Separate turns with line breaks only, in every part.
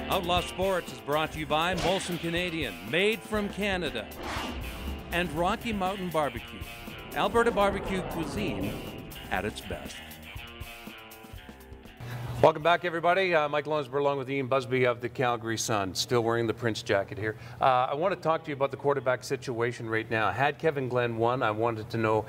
Outlaw Sports is brought to you by Molson Canadian, made from Canada, and Rocky Mountain Barbecue, Alberta barbecue cuisine at its best. Welcome back, everybody. Mike Lunsberg along with Ian Busby of the Calgary Sun, still wearing the Prince jacket here. I want to talk to you about the quarterback situation right now. Had Kevin Glenn won, I wanted to know,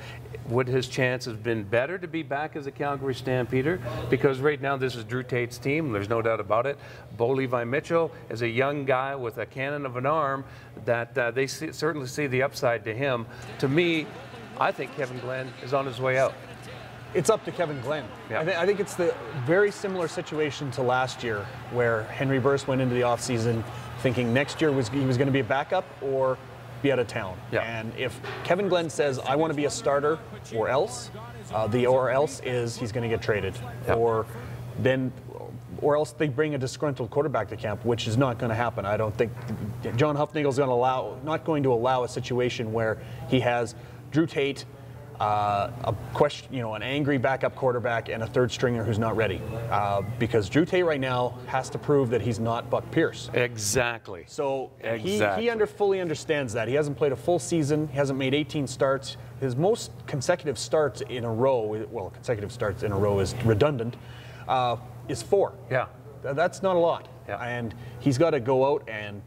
would his chances have been better to be back as a Calgary Stampeder? Because right now this is Drew Tate's team, there's no doubt about it. Bo Levi Mitchell is a young guy with a cannon of an arm that they certainly see the upside to him. To me, I think Kevin Glenn is on his way out.
It's up to Kevin Glenn. Yeah. I think it's the very similar situation to last year, where Henry Burst went into the offseason thinking next year he was going to be a backup or be out of town. Yeah. And if Kevin Glenn says, I want to be a starter or else, the or else is he's going to get traded. Yeah. Or else they bring a disgruntled quarterback to camp, which is not going to happen. I don't think John Huffnagel's not going to allow a situation where he has Drew Tate, an angry backup quarterback, and a third stringer who's not ready, because Drew Tate right now has to prove that he's not Buck Pierce. Exactly. So he fully understands that. He hasn't played a full season. He hasn't made 18 starts. His most consecutive starts in a row, well, consecutive starts in a row is redundant, is 4. Yeah. That's not a lot. Yeah. And he's got to go out and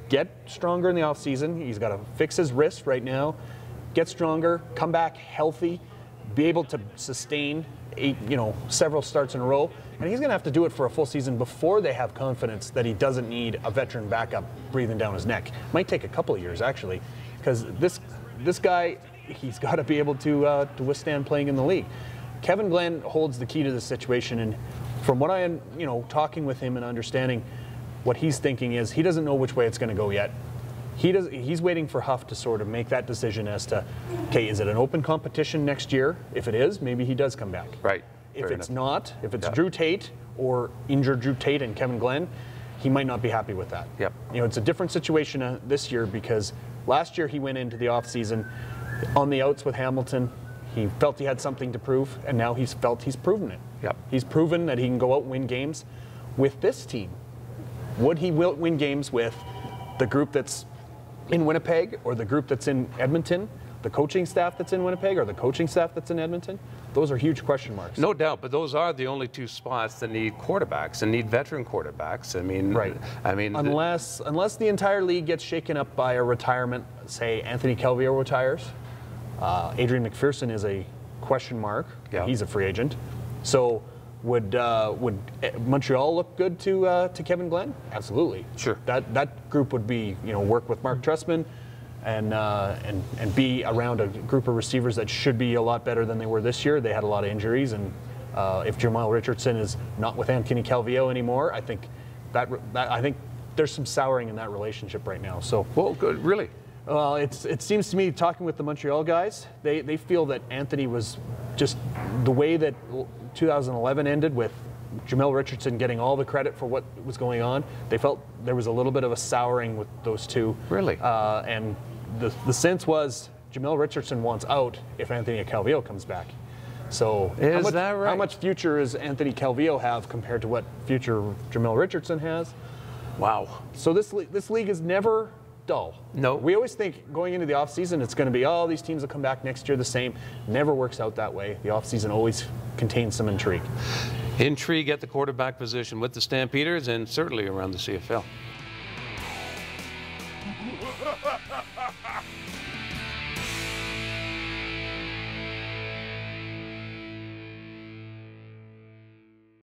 get stronger in the offseason. He's got to fix his wrist right now, get stronger, come back healthy, be able to sustain several starts in a row. And he's going to have to do it for a full season before they have confidence that he doesn't need a veteran backup breathing down his neck. Might take a couple of years, actually, because this guy, he's got to be able to withstand playing in the league. Kevin Glenn holds the key to this situation, and from what I am, talking with him and understanding what he's thinking is he doesn't know which way it's going to go yet. He's waiting for Huff to sort of make that decision as to, okay, is it an open competition next year? If it is, maybe he does come back. Right. If it's not, if it's Drew Tate or injured Drew Tate and Kevin Glenn, he might not be happy with that. Yep. It's a different situation this year, because last year he went into the offseason on the outs with Hamilton. He felt he had something to prove, and now he's proven it. Yep. He's proven that he can go out and win games with this team. Would he win games with the group that's in Winnipeg, or the group that's in Edmonton, the coaching staff that's in Winnipeg, or the coaching staff that's in Edmonton? Those are huge question marks. No doubt, but those are the only two spots that need quarterbacks and need veteran quarterbacks. Right. Unless the entire league gets shaken up by a retirement, say Anthony Calvillo retires, Adrian McPherson is a question mark. Yeah. He's a free agent. So would Montreal look good to Kevin Glenn? Absolutely. Sure. That group would be, work with Mark Trestman and be around a group of receivers that should be a lot better than they were this year. They had a lot of injuries, and if Jamal Richardson is not with Anthony Calvillo anymore, I think there's some souring in that relationship right now. So well, good, really. Well, it seems to me, talking with the Montreal guys, they feel that Anthony was just the way that 2011 ended, with Jamel Richardson getting all the credit for what was going on. They felt there was a little bit of a souring with those two. Really? And the sense was Jamel Richardson wants out if Anthony Calvillo comes back. So how much future does Anthony Calvillo have compared to what future Jamel Richardson has? Wow. So this league is never dull. No. We always think going into the offseason it's going to be, these teams will come back next year the same. Never works out that way. The offseason always contains some intrigue. Intrigue at the quarterback position with the Stampeders and certainly around the CFL.